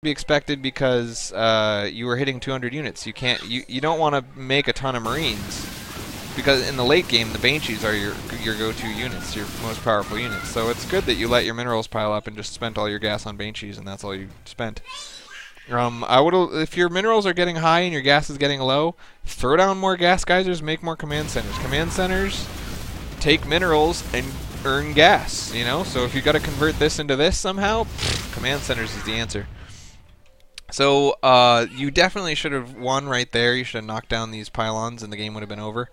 be expected because you were hitting 200 units. You don't want to make a ton of Marines because in the late game the Banshees are your go-to units, your most powerful units. So it's good that you let your minerals pile up and just spent all your gas on Banshees, and that's all you spent. I would, if your minerals are getting high and your gas is getting low, throw down more gas geysers, make more command centers. Command centers take minerals and earn gas. So if you got to convert this into this somehow, command centers is the answer. So you definitely should have won right there. You should have knocked down these pylons and the game would have been over.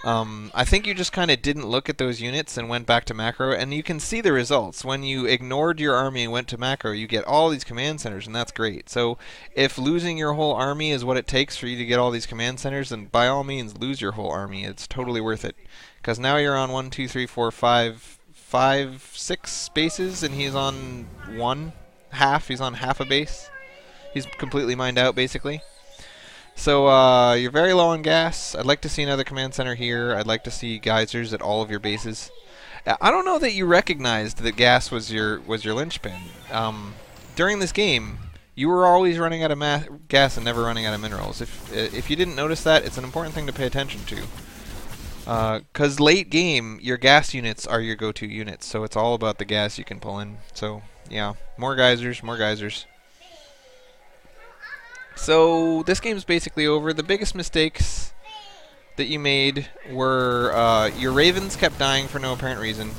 I think you just kind of didn't look at those units and went back to macro, and you can see the results. When you ignored your army and went to macro, you get all these command centers, and that's great. So if losing your whole army is what it takes for you to get all these command centers, then by all means lose your whole army. It's totally worth it. Because now you're on 1, 2, 3, 4, 5, 6 bases, and he's on half. He's on half a base. He's completely mined out, basically. So you're very low on gas. I'd like to see another command center here. I'd like to see geysers at all of your bases. I don't know that you recognized that gas was your linchpin. During this game, you were always running out of gas and never running out of minerals. If you didn't notice that, it's an important thing to pay attention to. Because late game, your gas units are your go-to units, so it's all about the gas you can pull in. So yeah, more geysers, more geysers. So this game's basically over. The biggest mistakes that you made were your Ravens kept dying for no apparent reason.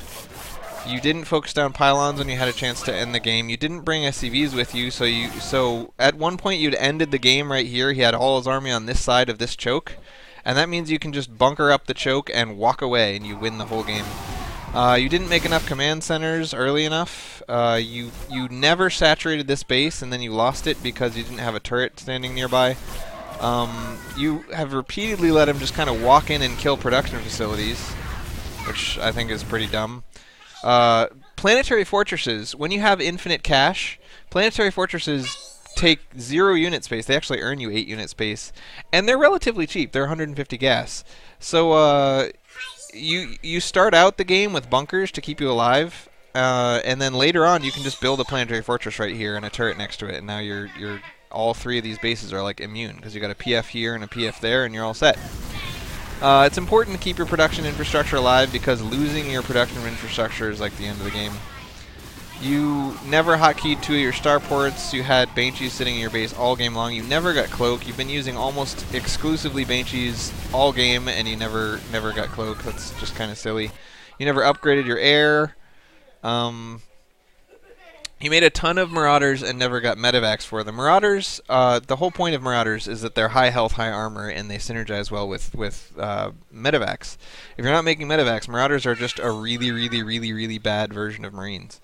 You didn't focus down pylons when you had a chance to end the game. You didn't bring SCVs with you, so at one point you'd ended the game right here. He had all his army on this side of this choke, and that means you can just bunker up the choke and walk away, and you win the whole game. You didn't make enough command centers early enough. You never saturated this base, and then you lost it because you didn't have a turret standing nearby. You have repeatedly let him just kind of walk in and kill production facilities, which I think is pretty dumb. Planetary fortresses, when you have infinite cash, planetary fortresses take 0 unit space. They actually earn you 8 unit space, and they're relatively cheap. They're 150 gas. So you start out the game with bunkers to keep you alive, and then later on you can just build a planetary fortress right here and a turret next to it, and now you're all 3 of these bases are like immune because you got a PF here and a PF there, and you're all set. It's important to keep your production infrastructure alive because losing your production infrastructure is like the end of the game. You never hotkeyed 2 of your starports. You had Banshees sitting in your base all game long. You never got Cloak. You've been using almost exclusively Banshees all game, and you never got Cloak. That's just kind of silly. You never upgraded your air. You made a ton of Marauders and never got Medevacs for them. Marauders, the whole point of Marauders is that they're high health, high armor, and they synergize well with Medevacs. If you're not making Medevacs, Marauders are just a really, really, really, really bad version of Marines.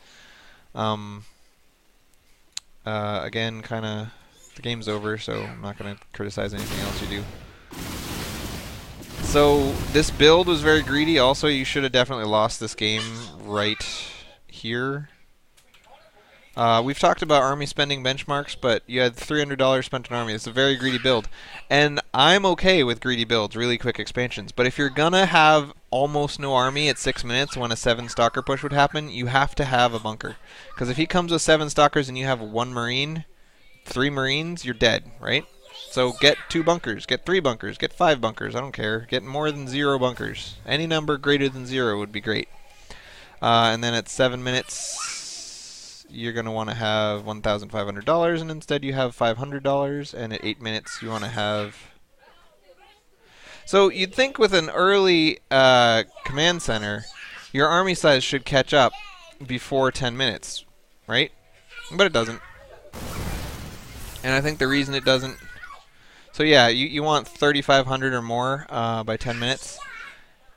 Again, kind of, the game's over, so I'm not going to criticize anything else you do. So this build was very greedy. Also, you should have definitely lost this game right here. We've talked about army spending benchmarks, but you had $300 spent on army. It's a very greedy build. And I'm okay with greedy builds, really quick expansions. But if you're going to have almost no army at 6 minutes when a 7 stalker push would happen, you have to have a bunker. Because if he comes with 7 stalkers and you have 1 marine, 3 marines, you're dead, right? So get 2 bunkers, get 3 bunkers, get 5 bunkers, I don't care. Get more than 0 bunkers. Any number greater than 0 would be great. And then at 7 minutes... you're going to want to have $1,500, and instead you have $500, and at 8 minutes you want to have... So you'd think with an early command center, your army size should catch up before 10 minutes, right? But it doesn't. And I think the reason it doesn't... So yeah, you want 3,500 or more by 10 minutes.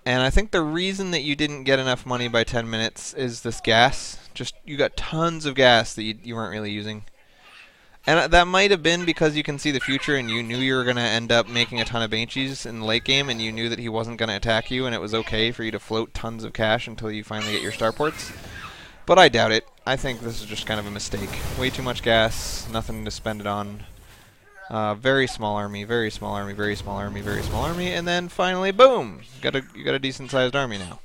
And I think the reason that you didn't get enough money by 10 minutes is this gas. Just, you got tons of gas that you weren't really using. And that might have been because you can see the future and you knew you were going to end up making a ton of Banshees in the late game, and you knew that he wasn't going to attack you, and it was okay for you to float tons of cash until you finally get your starports. But I doubt it. I think this is just kind of a mistake. Way too much gas, nothing to spend it on. Very small army, very small army, very small army, very small army, and then finally, boom! You got a decent-sized army now.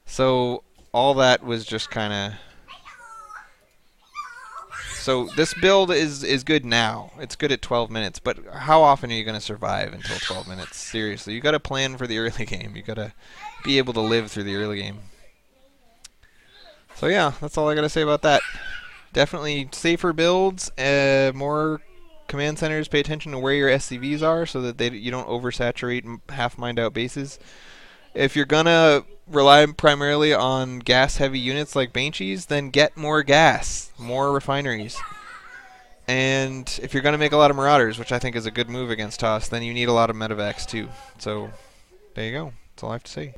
So all that was just kind of So this build is good now. It's good at 12 minutes, but how often are you going to survive until 12 minutes? Seriously, you got to plan for the early game. You got to be able to live through the early game. So yeah, that's all I got to say about that. Definitely safer builds, more command centers. Pay attention to where your SCVs are so that you don't oversaturate half mined out bases. If you're gonna rely primarily on gas-heavy units like Banshees, then get more gas, more refineries. And if you're gonna make a lot of Marauders, which I think is a good move against Toss, then you need a lot of medevacs too. So there you go. That's all I have to say.